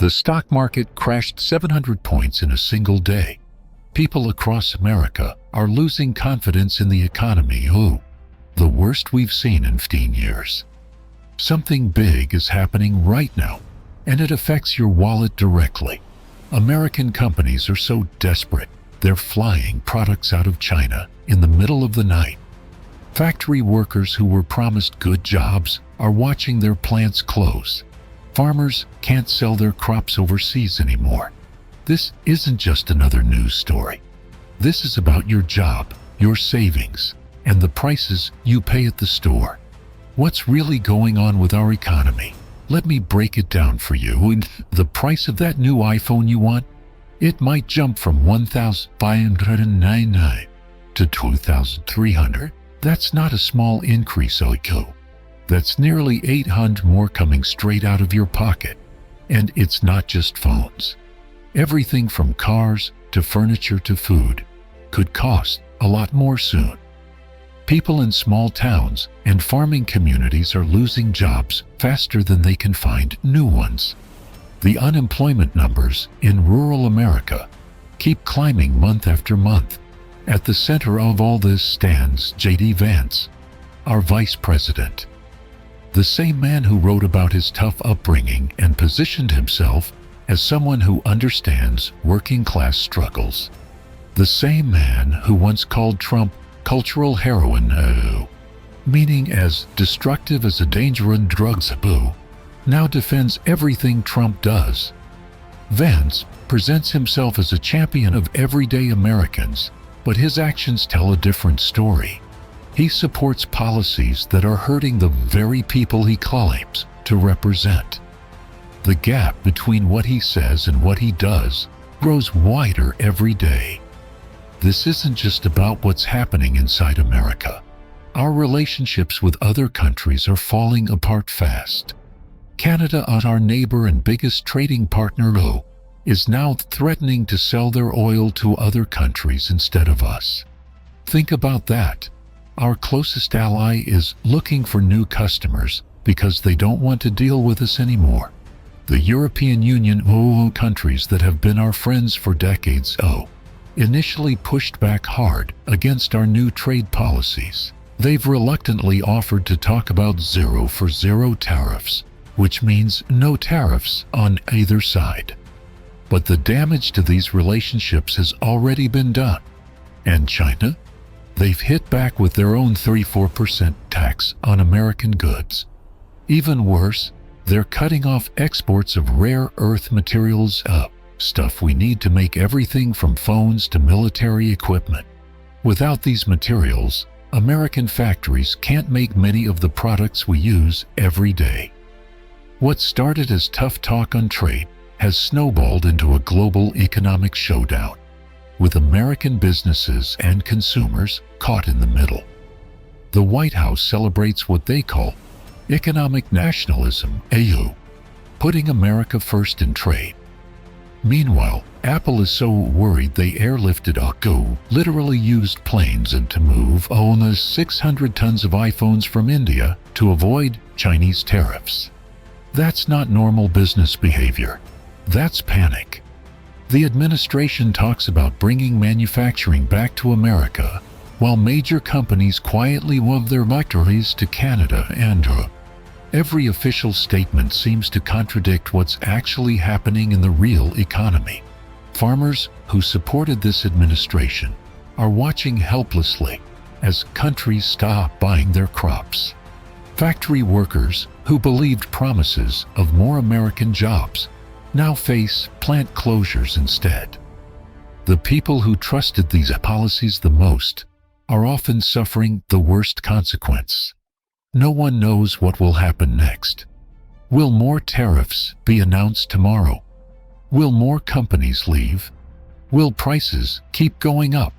The stock market crashed 700 points in a single day. People across America are losing confidence in the economy. The worst we've seen in 15 years. Something big is happening right now, and it affects your wallet directly. American companies are so desperate, they're flying products out of China in the middle of the night. Factory workers who were promised good jobs are watching their plants close. Farmers can't sell their crops overseas anymore. This isn't just another news story. This is about your job, your savings, and the prices you pay at the store. What's really going on with our economy? Let me break it down for you. And the price of that new iPhone you want? It might jump from $1,599 to $2,300. That's not a small increase, Oiko. That's nearly $800 more coming straight out of your pocket. And it's not just phones. Everything from cars to furniture to food could cost a lot more soon. People in small towns and farming communities are losing jobs faster than they can find new ones. The unemployment numbers in rural America keep climbing month after month. At the center of all this stands J.D. Vance, our vice president. The same man who wrote about his tough upbringing and positioned himself as someone who understands working-class struggles. The same man who once called Trump cultural heroin, meaning as destructive as a dangerous drugs, now defends everything Trump does. Vance presents himself as a champion of everyday Americans, but his actions tell a different story. He supports policies that are hurting the very people he claims to represent. The gap between what he says and what he does grows wider every day. This isn't just about what's happening inside America. Our relationships with other countries are falling apart fast. Canada, our neighbor and biggest trading partner, is now threatening to sell their oil to other countries instead of us. Think about that. Our closest ally is looking for new customers because they don't want to deal with us anymore. The European Union, countries that have been our friends for decades, initially pushed back hard against our new trade policies. They've reluctantly offered to talk about zero for zero tariffs, which means no tariffs on either side. But the damage to these relationships has already been done. And China? They've hit back with their own 34% tax on American goods. Even worse, they're cutting off exports of rare earth materials, stuff we need to make everything from phones to military equipment. Without these materials, American factories can't make many of the products we use every day. What started as tough talk on trade has snowballed into a global economic showdown, with American businesses and consumers caught in the middle. The White House celebrates what they call economic nationalism, putting America first in trade. Meanwhile, Apple is so worried they airlifted literally used planes and to move almost 600 tons of iPhones from India to avoid Chinese tariffs. That's not normal business behavior. That's panic. The administration talks about bringing manufacturing back to America, while major companies quietly move their factories to Canada and Europe. Every official statement seems to contradict what's actually happening in the real economy. Farmers who supported this administration are watching helplessly as countries stop buying their crops. Factory workers who believed promises of more American jobs now face plant closures instead. The people who trusted these policies the most are often suffering the worst consequence. No one knows what will happen next. Will more tariffs be announced tomorrow? Will more companies leave? Will prices keep going up?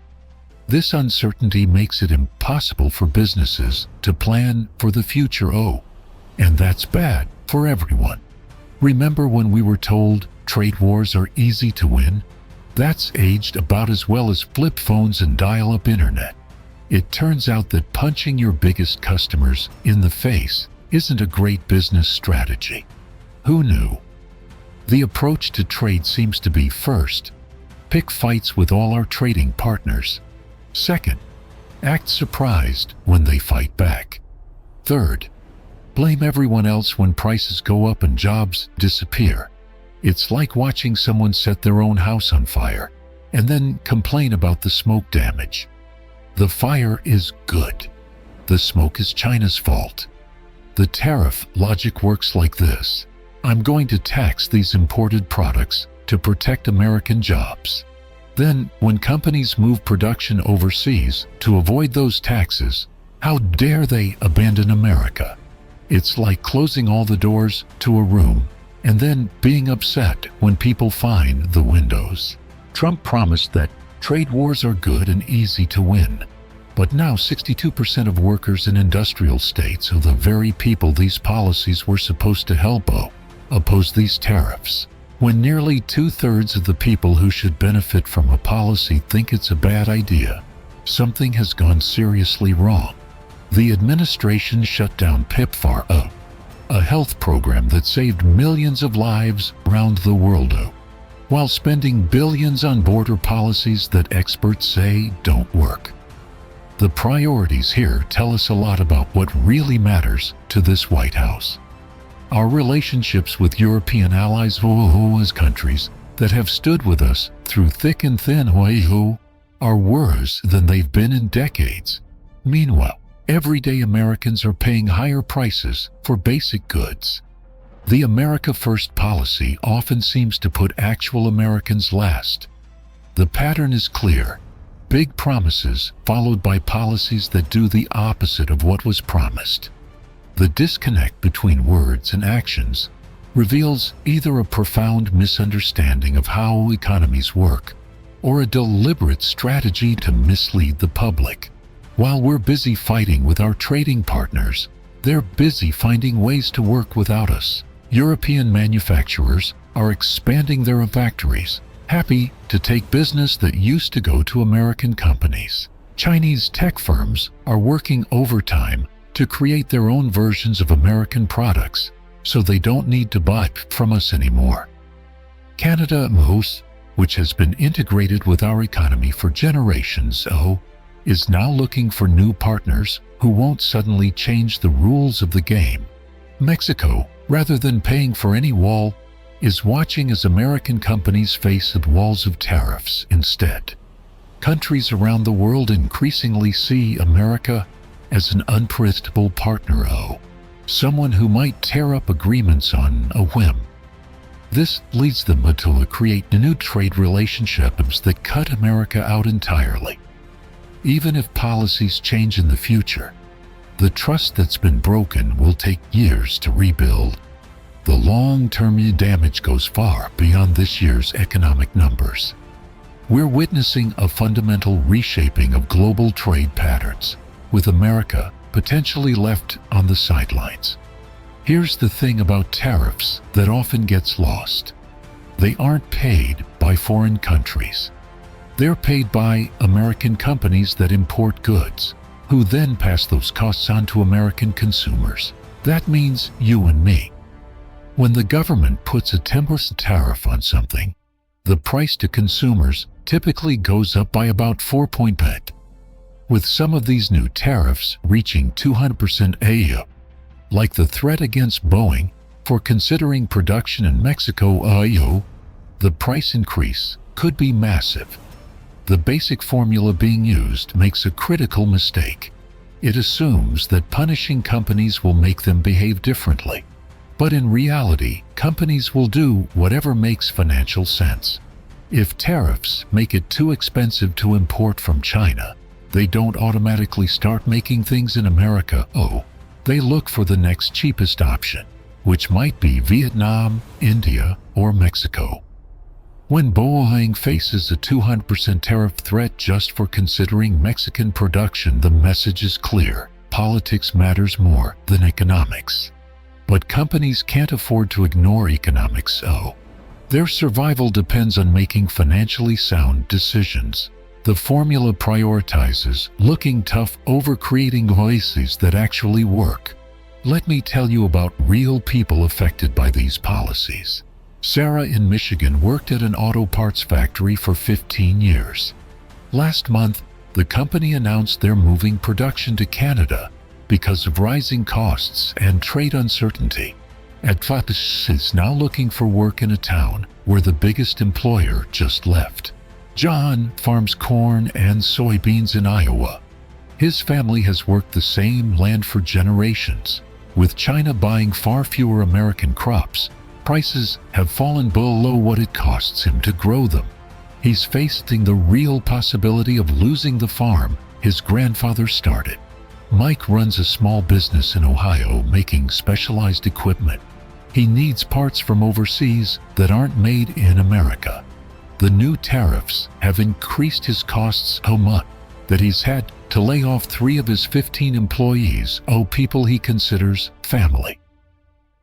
This uncertainty makes it impossible for businesses to plan for the future, and that's bad for everyone. Remember when we were told trade wars are easy to win? That's aged about as well as flip phones and dial-up internet. It turns out that punching your biggest customers in the face isn't a great business strategy. Who knew? The approach to trade seems to be: first, pick fights with all our trading partners. Second, act surprised when they fight back. Third, blame everyone else when prices go up and jobs disappear. It's like watching someone set their own house on fire and then complain about the smoke damage. The fire is good. The smoke is China's fault. The tariff logic works like this: I'm going to tax these imported products to protect American jobs. Then, when companies move production overseas to avoid those taxes, how dare they abandon America? It's like closing all the doors to a room and then being upset when people find the windows. Trump promised that trade wars are good and easy to win. But now 62% of workers in industrial states, who the very people these policies were supposed to help, oppose these tariffs. When nearly 2/3 of the people who should benefit from a policy think it's a bad idea, something has gone seriously wrong. The administration shut down PEPFAR, a health program that saved millions of lives around the world, while spending billions on border policies that experts say don't work. The priorities here tell us a lot about what really matters to this White House. Our relationships with European allies, as countries that have stood with us through thick and thin, are worse than they've been in decades. Meanwhile, everyday Americans are paying higher prices for basic goods. The America First policy often seems to put actual Americans last. The pattern is clear: big promises followed by policies that do the opposite of what was promised. The disconnect between words and actions reveals either a profound misunderstanding of how economies work or a deliberate strategy to mislead the public. While we're busy fighting with our trading partners, they're busy finding ways to work without us. European manufacturers are expanding their factories, happy to take business that used to go to American companies. Chinese tech firms are working overtime to create their own versions of American products, so they don't need to buy from us anymore. Canada, which has been integrated with our economy for generations, is now looking for new partners who won't suddenly change the rules of the game. Mexico, rather than paying for any wall, is watching as American companies face the walls of tariffs instead. Countries around the world increasingly see America as an unpredictable partner, someone who might tear up agreements on a whim. This leads them to create new trade relationships that cut America out entirely. Even if policies change in the future, the trust that's been broken will take years to rebuild. The long-term damage goes far beyond this year's economic numbers. We're witnessing a fundamental reshaping of global trade patterns, with America potentially left on the sidelines. Here's the thing about tariffs that often gets lost: they aren't paid by foreign countries. They're paid by American companies that import goods, who then pass those costs on to American consumers. That means you and me. When the government puts a 10% tariff on something, the price to consumers typically goes up by about 4%. With some of these new tariffs reaching 200% like the threat against Boeing for considering production in Mexico, the price increase could be massive. The basic formula being used makes a critical mistake. It assumes that punishing companies will make them behave differently. But in reality, companies will do whatever makes financial sense. If tariffs make it too expensive to import from China, they don't automatically start making things in America. They look for the next cheapest option, which might be Vietnam, India, or Mexico. When Boeing faces a 200% tariff threat just for considering Mexican production, the message is clear: politics matters more than economics. But companies can't afford to ignore economics, Their survival depends on making financially sound decisions. The formula prioritizes looking tough over creating policies that actually work. Let me tell you about real people affected by these policies. Sarah in Michigan worked at an auto parts factory for 15 years. Last month, the company announced they're moving production to Canada because of rising costs and trade uncertainty. Vance is now looking for work in a town where the biggest employer just left. John farms corn and soybeans in Iowa. His family has worked the same land for generations. With China buying far fewer American crops, prices have fallen below what it costs him to grow them. He's facing the real possibility of losing the farm his grandfather started. Mike runs a small business in Ohio making specialized equipment. He needs parts from overseas that aren't made in America. The new tariffs have increased his costs so much that he's had to lay off 3 of his 15 employees, people he considers family.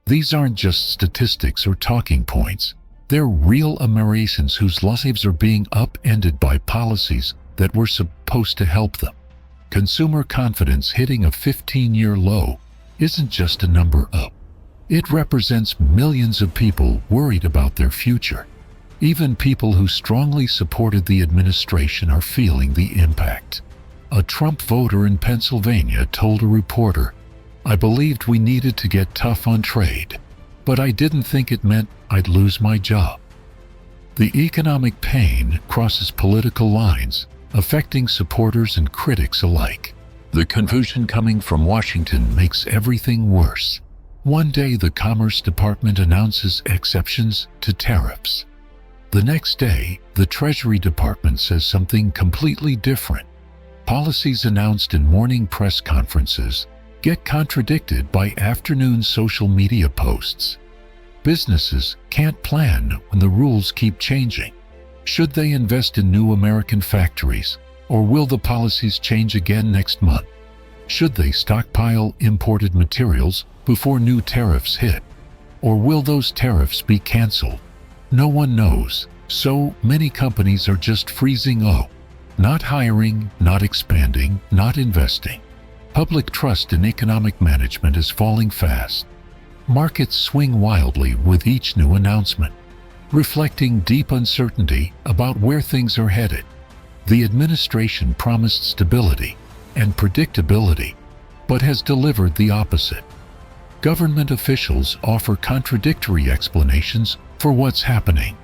These aren't just statistics or talking points. They're real Americans whose lives are being upended by policies that were supposed to help them. Consumer confidence hitting a 15-year low isn't just a number up. It represents millions of people worried about their future. Even people who strongly supported the administration are feeling the impact. A Trump voter in Pennsylvania told a reporter, "I believed we needed to get tough on trade, but I didn't think it meant I'd lose my job." The economic pain crosses political lines, affecting supporters and critics alike. The confusion coming from Washington makes everything worse. One day the Commerce Department announces exceptions to tariffs. The next day, the Treasury Department says something completely different. Policies announced in morning press conferences get contradicted by afternoon social media posts. Businesses can't plan when the rules keep changing. Should they invest in new American factories, or will the policies change again next month? Should they stockpile imported materials before new tariffs hit? Or will those tariffs be canceled? No one knows. So many companies are just freezing not hiring, not expanding, not investing. Public trust in economic management is falling fast. Markets swing wildly with each new announcement, reflecting deep uncertainty about where things are headed. The administration promised stability and predictability, but has delivered the opposite. Government officials offer contradictory explanations for what's happening.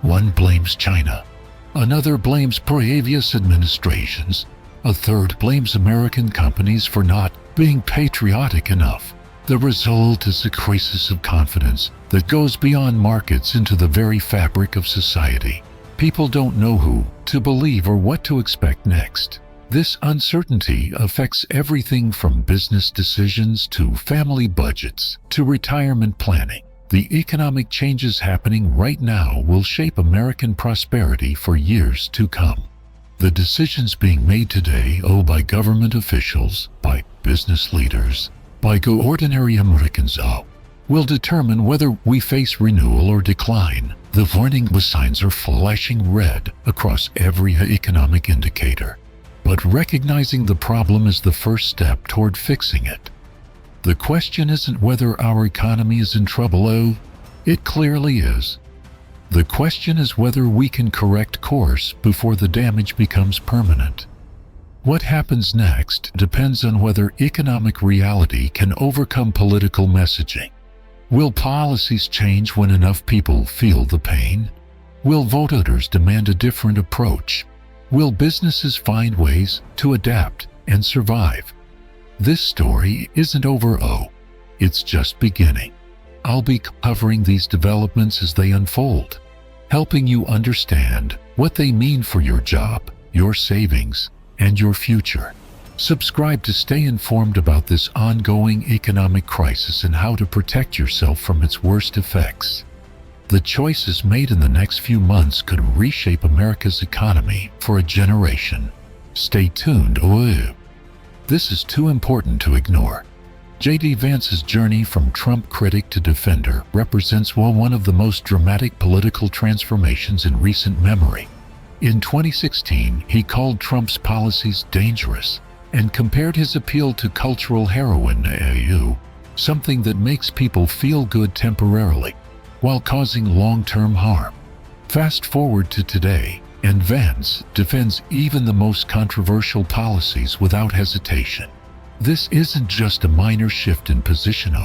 One blames China, another blames previous administrations, a third blames American companies for not being patriotic enough. The result is a crisis of confidence that goes beyond markets into the very fabric of society. People don't know who to believe or what to expect next. This uncertainty affects everything from business decisions to family budgets to retirement planning. The economic changes happening right now will shape American prosperity for years to come. The decisions being made today, by government officials, by business leaders, by ordinary Americans, will determine whether we face renewal or decline. The warning signs are flashing red across every economic indicator. But recognizing the problem is the first step toward fixing it. The question isn't whether our economy is in trouble, it clearly is. The question is whether we can correct course before the damage becomes permanent. What happens next depends on whether economic reality can overcome political messaging. Will policies change when enough people feel the pain? Will voters demand a different approach? Will businesses find ways to adapt and survive? This story isn't over, it's just beginning. I'll be covering these developments as they unfold, helping you understand what they mean for your job, your savings, and your future. Subscribe to stay informed about this ongoing economic crisis and how to protect yourself from its worst effects. The choices made in the next few months could reshape America's economy for a generation. Stay tuned. This is too important to ignore. J.D. Vance's journey from Trump critic to defender represents one of the most dramatic political transformations in recent memory. In 2016, he called Trump's policies dangerous and compared his appeal to cultural heroin, something that makes people feel good temporarily, while causing long-term harm. Fast forward to today, and Vance defends even the most controversial policies without hesitation. This isn't just a minor shift in position,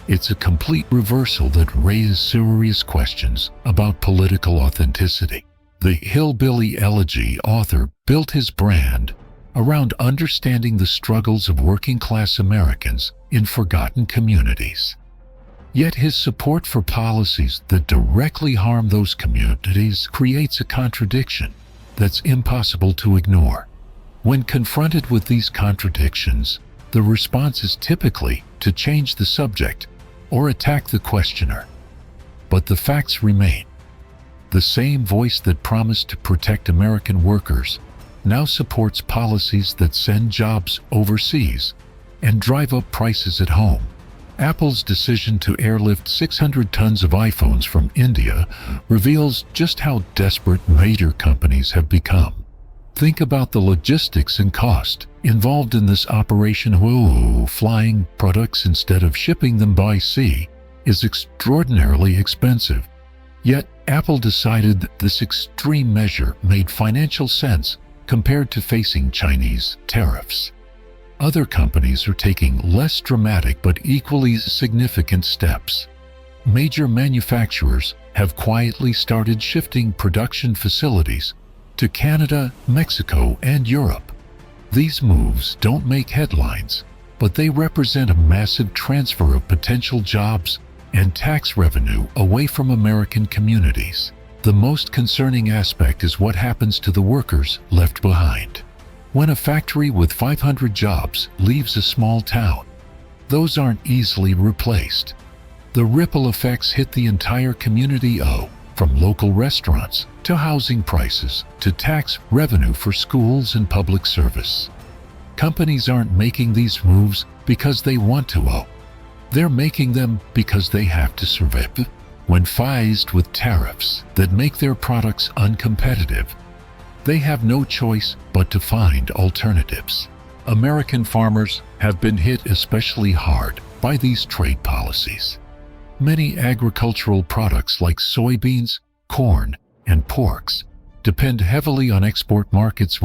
it's a complete reversal that raises serious questions about political authenticity. The Hillbilly Elegy author built his brand around understanding the struggles of working-class Americans in forgotten communities. Yet his support for policies that directly harm those communities creates a contradiction that's impossible to ignore. When confronted with these contradictions, the response is typically to change the subject or attack the questioner. But the facts remain. The same voice that promised to protect American workers now supports policies that send jobs overseas and drive up prices at home. Apple's decision to airlift 600 tons of iPhones from India reveals just how desperate major companies have become. Think about the logistics and cost involved in this operation. Flying products instead of shipping them by sea is extraordinarily expensive. Yet Apple decided that this extreme measure made financial sense compared to facing Chinese tariffs. Other companies are taking less dramatic but equally significant steps. Major manufacturers have quietly started shifting production facilities to Canada, Mexico, and Europe. These moves don't make headlines, but they represent a massive transfer of potential jobs and tax revenue away from American communities. The most concerning aspect is what happens to the workers left behind. When a factory with 500 jobs leaves a small town, those aren't easily replaced. The ripple effects hit the entire community, from local restaurants to housing prices to tax revenue for schools and public service. Companies aren't making these moves because they want to, they're making them because they have to survive. When faced with tariffs that make their products uncompetitive, they have no choice but to find alternatives. American farmers have been hit especially hard by these trade policies. Many agricultural products like soybeans, corn, and porks depend heavily on export markets,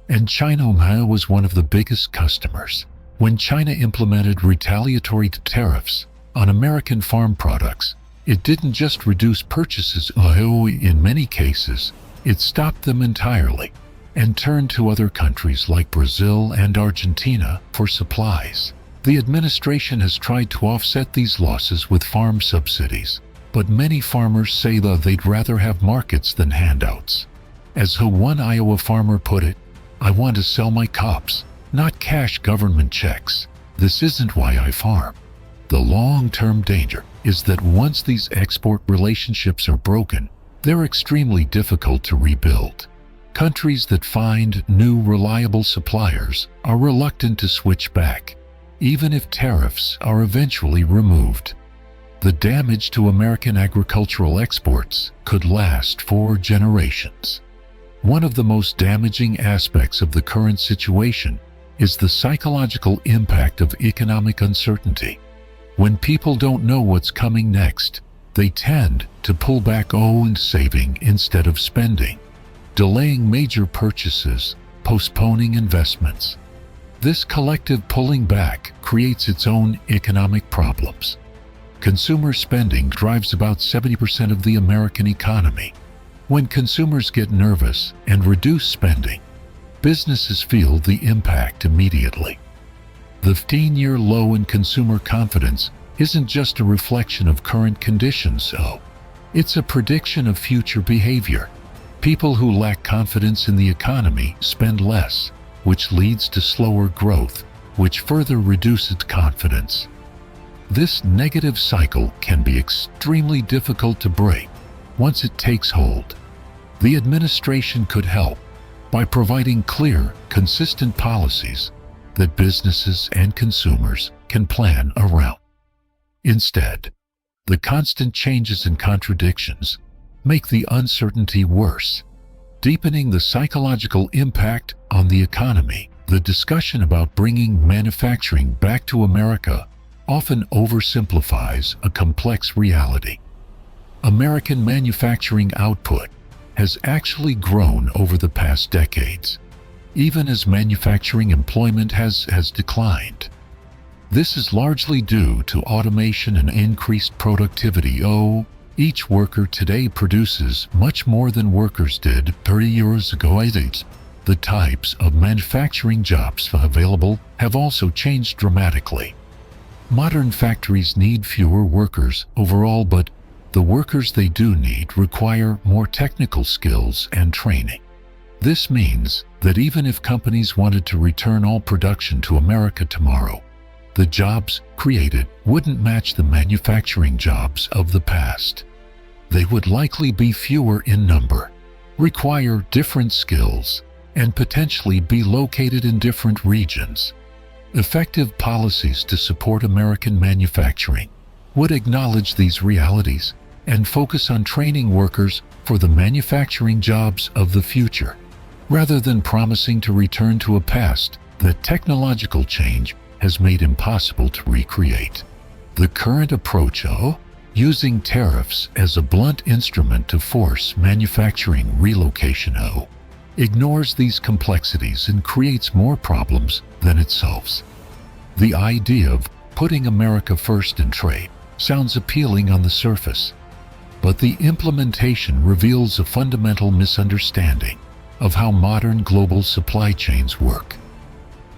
and China was one of the biggest customers. When China implemented retaliatory tariffs on American farm products, it didn't just reduce purchases, in many cases, it stopped them entirely and turned to other countries like Brazil and Argentina for supplies. The administration has tried to offset these losses with farm subsidies, but many farmers say that they'd rather have markets than handouts. As one Iowa farmer put it, "I want to sell my crops, not cash government checks. This isn't why I farm." The long-term danger is that once these export relationships are broken, they're extremely difficult to rebuild. Countries that find new reliable suppliers are reluctant to switch back, even if tariffs are eventually removed. The damage to American agricultural exports could last for generations. One of the most damaging aspects of the current situation is the psychological impact of economic uncertainty. When people don't know what's coming next, they tend to pull back on saving instead of spending, delaying major purchases, postponing investments. This collective pulling back creates its own economic problems. Consumer spending drives about 70% of the American economy. When consumers get nervous and reduce spending, businesses feel the impact immediately. The 15-year low in consumer confidence isn't just a reflection of current conditions, it's a prediction of future behavior. People who lack confidence in the economy spend less, which leads to slower growth, which further reduces confidence. This negative cycle can be extremely difficult to break once it takes hold. The administration could help by providing clear, consistent policies that businesses and consumers can plan around. Instead, the constant changes and contradictions make the uncertainty worse, deepening the psychological impact on the economy. The discussion about bringing manufacturing back to America often oversimplifies a complex reality. American manufacturing output has actually grown over the past decades, even as manufacturing employment has declined. This is largely due to automation and increased productivity. Each worker today produces much more than workers did 30 years ago. The types of manufacturing jobs available have also changed dramatically. Modern factories need fewer workers overall, but the workers they do need require more technical skills and training. This means that even if companies wanted to return all production to America tomorrow, the jobs created wouldn't match the manufacturing jobs of the past. They would likely be fewer in number, require different skills, and potentially be located in different regions. Effective policies to support American manufacturing would acknowledge these realities and focus on training workers for the manufacturing jobs of the future, rather than promising to return to a past that technological change has made impossible to recreate. The current approach using tariffs as a blunt instrument to force manufacturing relocation ignores these complexities and creates more problems than it solves. The idea of putting America first in trade sounds appealing on the surface, but the implementation reveals a fundamental misunderstanding of how modern global supply chains work.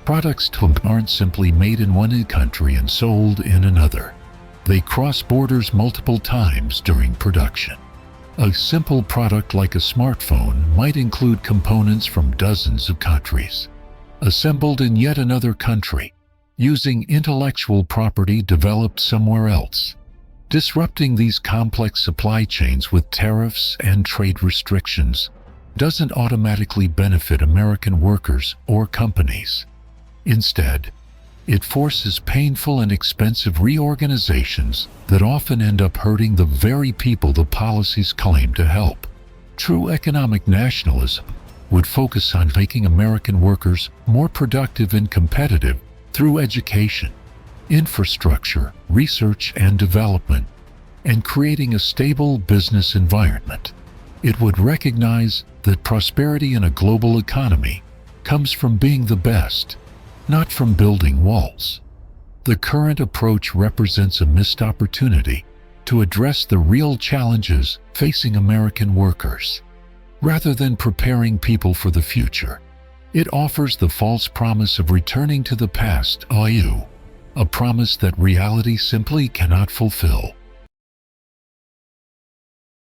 Products aren't simply made in one country and sold in another. They cross borders multiple times during production. A simple product like a smartphone might include components from dozens of countries, assembled in yet another country, using intellectual property developed somewhere else. Disrupting these complex supply chains with tariffs and trade restrictions doesn't automatically benefit American workers or companies. Instead, it forces painful and expensive reorganizations that often end up hurting the very people the policies claim to help. True economic nationalism would focus on making American workers more productive and competitive through education, infrastructure, research and development, and creating a stable business environment. It would recognize that prosperity in a global economy comes from being the best, not from building walls. The current approach represents a missed opportunity to address the real challenges facing American workers. Rather than preparing people for the future, it offers the false promise of returning to the past, a promise that reality simply cannot fulfill.